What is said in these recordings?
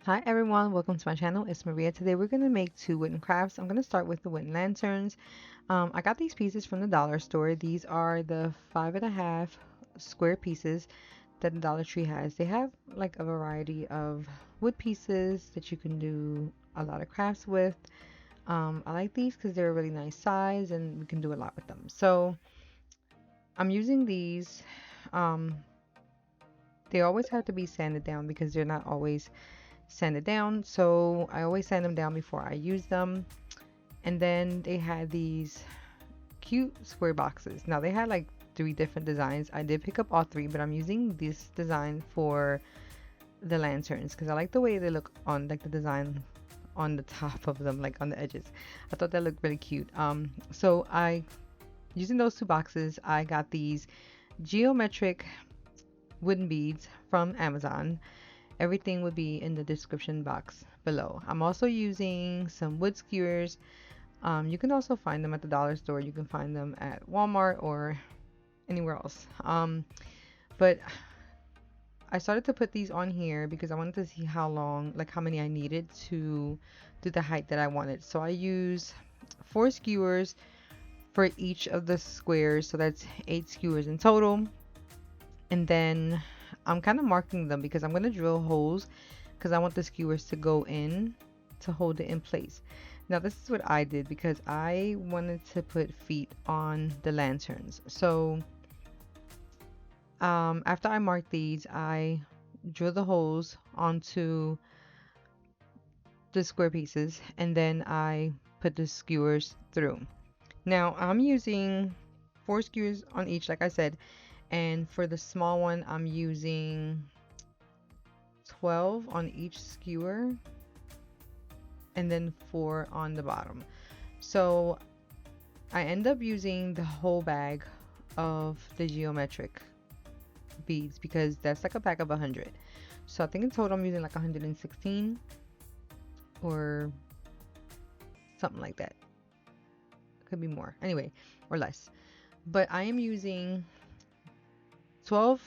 Hi everyone, welcome to my channel. It's Maria. Today we're going to make two wooden crafts. I'm going to start with the wooden lanterns. I got these pieces from the dollar store. These are the 5.5 square pieces that the Dollar Tree has. They have like a variety of wood pieces that you can do a lot of crafts with. I like these because they're a really nice size and we can do a lot with them. So I'm using these. Um, they always have to be sanded down because they're not always sand it down. So I always sand them down before I use them. And then they had these cute square boxes. Now they had like three different designs. I did pick up all three, but I'm using this design for the lanterns because I like the way they look on like the design on the top of them, like on the edges. I thought that looked really cute. So I using those two boxes, I got these geometric wooden beads from Amazon. Everything would be in the description box below. I'm also using some wood skewers. You can also find them at the dollar store. You can find them at Walmart or anywhere else. But I started to put these on here because I wanted to see how long, like how many I needed to do the height that I wanted. So I use 4 skewers for each of the squares. So that's 8 skewers in total. And then I'm kind of marking them because I'm going to drill holes because I want the skewers to go in to hold it in place. Now this is what I did because I wanted to put feet on the lanterns. So after I marked these, I drill the holes onto the square pieces and then I put the skewers through. Now I'm using 4 skewers on each, like I said, and for the small one I'm using 12 on each skewer and then 4 on the bottom. So I end up using the whole bag of the geometric beads because that's like a pack of 100. So I think in total I'm using like 116 or something like that. Could be more. Anyway, or less. But I am using 12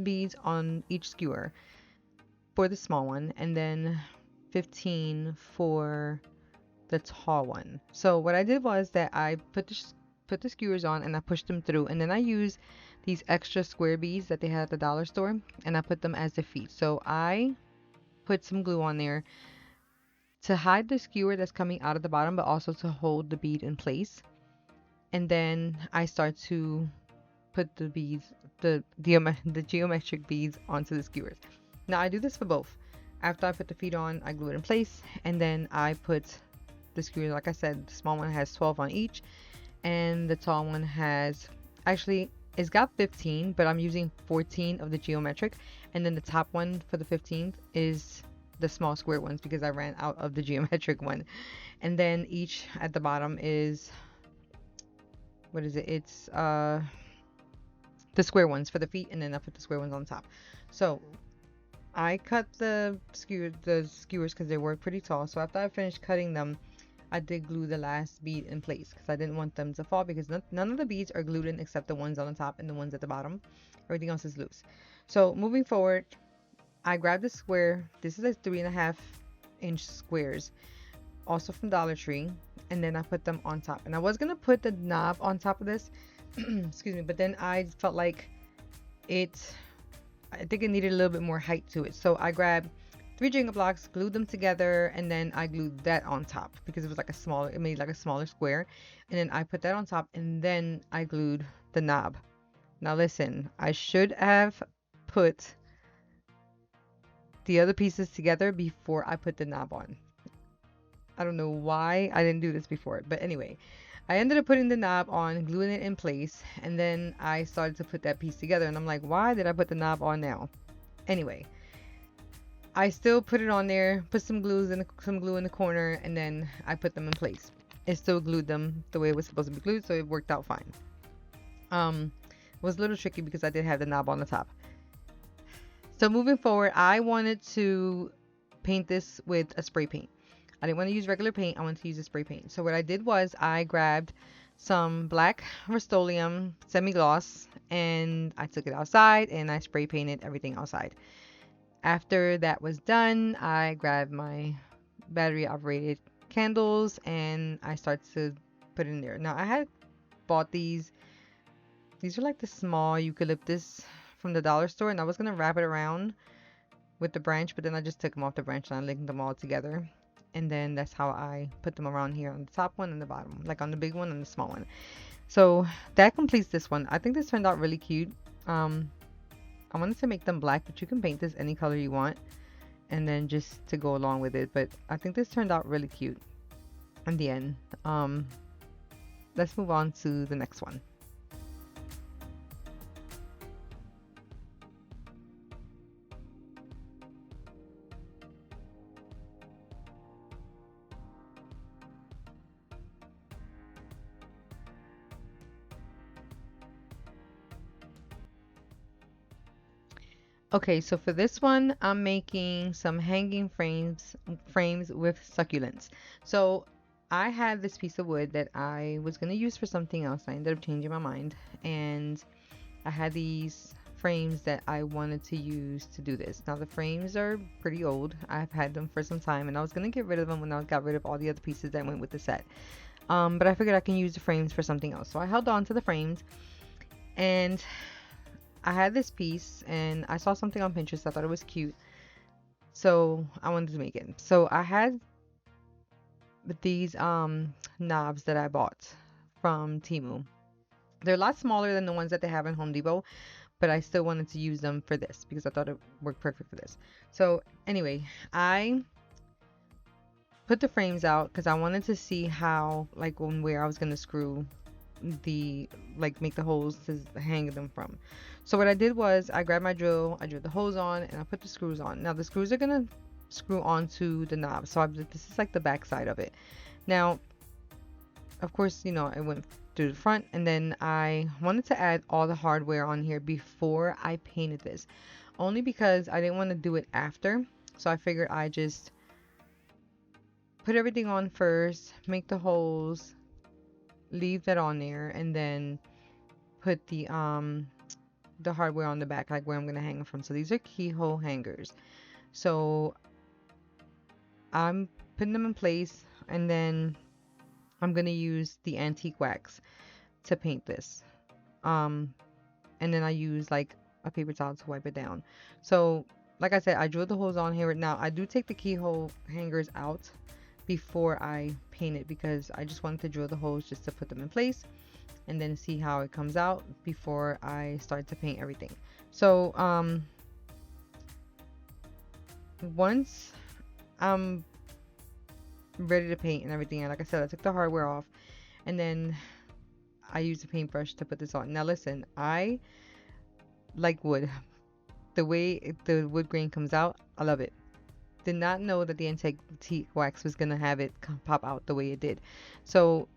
beads on each skewer for the small one and then 15 for the tall one. So what I did was that I put the skewers on and I pushed them through, and then I used these extra square beads that they had at the dollar store and I put them as the feet. So I put some glue on there to hide the skewer that's coming out of the bottom but also to hold the bead in place. And then I start to put the beads, the geometric beads onto the skewers. Now I do this for both. After I put the feet on, I glue it in place, and then I put the skewers. Like I said, the small one has 12 on each, and the tall one has actually it's got 15, but I'm using 14 of the geometric, and then the top one for the 15th is the small square ones because I ran out of the geometric one. And then each at the bottom is, what is it? It's the square ones for the feet, and then I put the square ones on top. So I cut the skewers because they were pretty tall. So after I finished cutting them, I did glue the last bead in place because I didn't want them to fall because none of the beads are glued in except the ones on the top and the ones at the bottom. Everything else is loose. So moving forward, I grabbed the square. This is a 3.5-inch squares, also from Dollar Tree, and then I put them on top. And I was gonna put the knob on top of this, excuse me, but then I felt like I think it needed a little bit more height to it. So I grabbed 3 Jenga blocks, glued them together, and then I glued that on top because it was like it made like a smaller square. And then I put that on top, and then I glued the knob. Now listen, I should have put the other pieces together before I put the knob on. I don't know why I didn't do this before, but anyway, I ended up putting the knob on, gluing it in place, and then I started to put that piece together, and I'm like, why did I put the knob on now? Anyway, I still put it on there, put some glue in the corner, and then I put them in place. It still glued them the way it was supposed to be glued, so it worked out fine. It was a little tricky because I did have the knob on the top. So moving forward, I wanted to paint this with a spray paint. I didn't want to use regular paint. I wanted to use a spray paint. So what I did was I grabbed some black Rust-oleum semi-gloss and I took it outside and I spray painted everything outside. After that was done, I grabbed my battery operated candles and I started to put in there. Now I had bought these are like the small eucalyptus from the dollar store, and I was gonna wrap it around with the branch, but then I just took them off the branch and I linked them all together. And then that's how I put them around here on the top one and the bottom, like on the big one and the small one. So that completes this one. I think this turned out really cute. Um, I wanted to make them black, but you can paint this any color you want, and then just to go along with it. But I think this turned out really cute in the end. Um, let's move on to the next one. Okay, so for this one, I'm making some hanging frames with succulents. So I had this piece of wood that I was going to use for something else. I ended up changing my mind, and I had these frames that I wanted to use to do this. Now the frames are pretty old. I've had them for some time, and I was going to get rid of them when I got rid of all the other pieces that went with the set. But I figured I can use the frames for something else. So I held on to the frames, and I had this piece and I saw something on Pinterest. I thought it was cute. So I wanted to make it. So I had these knobs that I bought from Temu. They're a lot smaller than the ones that they have in Home Depot, but I still wanted to use them for this because I thought it worked perfect for this. So anyway, I put the frames out because I wanted to see how, like, where I was going to screw the, like, make the holes to hang them from. So what I did was I grabbed my drill, I drilled the holes on, and I put the screws on. Now the screws are gonna screw onto the knob, so this is like the back side of it. Now, of course, you know, I went through the front, and then I wanted to add all the hardware on here before I painted this, only because I didn't want to do it after. So I figured I just put everything on first, make the holes, leave that on there, and then put the hardware on the back, like where I'm gonna hang them from. So these are keyhole hangers. So I'm putting them in place, and then I'm gonna use the antique wax to paint this. Um, and then I use like a paper towel to wipe it down. So like I said, I drilled the holes on here. Now I do take the keyhole hangers out before I paint it because I just wanted to drill the holes just to put them in place and then see how it comes out before I start to paint everything. So once I'm ready to paint and everything, and like I said, I took the hardware off and then I used a paintbrush to put this on. Now listen, I like wood. The way the wood grain comes out, I love it. Did not know that the antique wax was gonna have it pop out the way it did. So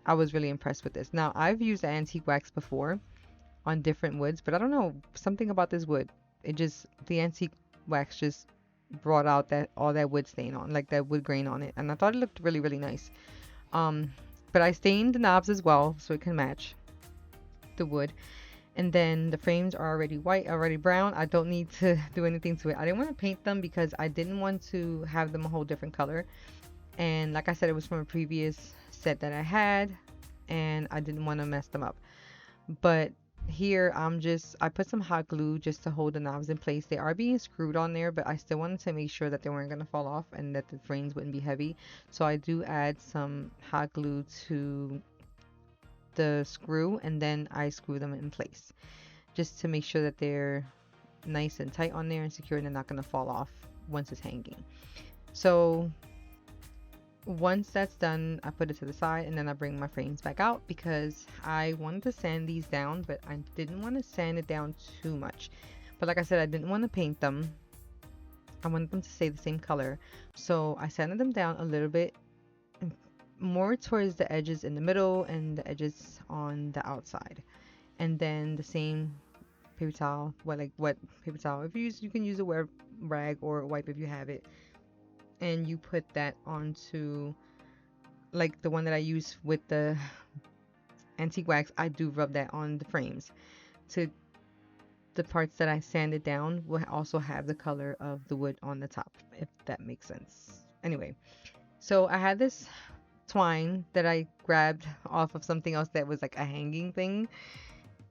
I was really impressed with this. Now I've used antique wax before on different woods, but I don't know, something about this wood. It just, the antique wax just brought out that all that wood stain on, like that wood grain on it, and I thought it looked really, really nice. Um, but I stained the knobs as well so it can match the wood. And then the frames are already white, already brown. I don't need to do anything to it. I didn't want to paint them because I didn't want to have them a whole different color. And like I said, it was from a previous set that I had, and I didn't want to mess them up. But here I put some hot glue just to hold the knobs in place. They are being screwed on there, but I still wanted to make sure that they weren't going to fall off and that the frames wouldn't be heavy. So I do add some hot glue to the screw, and then I screw them in place just to make sure that they're nice and tight on there and secure and they're not going to fall off once it's hanging. So once that's done, I put it to the side and then I bring my frames back out because I wanted to sand these down, but I didn't want to sand it down too much. But like I said, I didn't want to paint them. I wanted them to stay the same color. So I sanded them down a little bit, more towards the edges in the middle and the edges on the outside. And then the same paper towel, wet paper towel. If you use, you can use a wet rag or a wipe if you have it. And you put that onto, like the one that I use with the antique wax, I do rub that on the frames to the parts that I sanded down will also have the color of the wood on the top, if that makes sense. Anyway, so I had this twine that I grabbed off of something else that was like a hanging thing,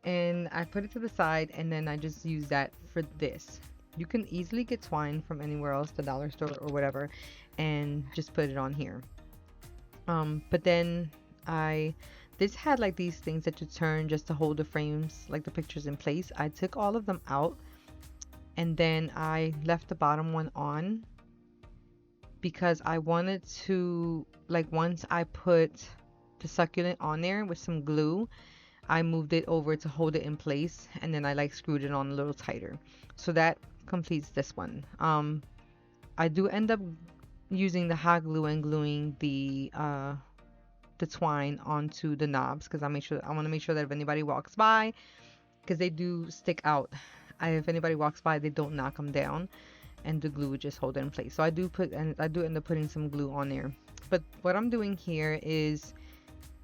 and I put it to the side, and then I just use that for this. You can easily get twine from anywhere else, the dollar store or whatever, and just put it on here. But then I this had like these things that you turn just to hold the frames, like the pictures in place. I took all of them out, and then I left the bottom one on because I wanted to, like, once I put the succulent on there with some glue, I moved it over to hold it in place, and then I like screwed it on a little tighter. So that completes this one. I do end up using the hot glue and gluing the twine onto the knobs because I want to make sure that if anybody walks by, because they do stick out. If anybody walks by, they don't knock them down, and the glue would just hold it in place. So I do end up putting some glue on there. But what I'm doing here is,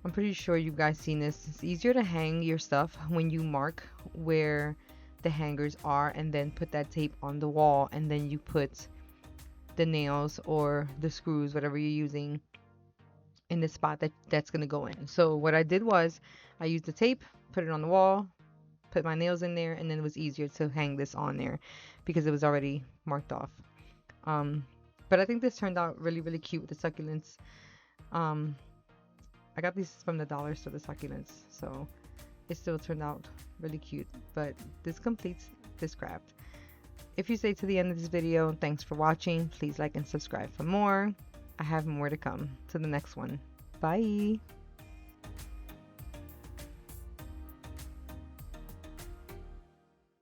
I'm pretty sure you guys seen this. It's easier to hang your stuff when you mark where the hangers are and then put that tape on the wall, and then you put the nails or the screws, whatever you're using, in the spot that's going to go in. So what I did was I used the tape, put it on the wall, put my nails in there, and then it was easier to hang this on there because it was already marked off. But I think this turned out really, really cute with the succulents. I got these from the dollar store, the succulents, so it still turned out really cute. But this completes this craft. If you stay to the end of this video, thanks for watching. Please like and subscribe for more. I have more to come. To the next one. Bye.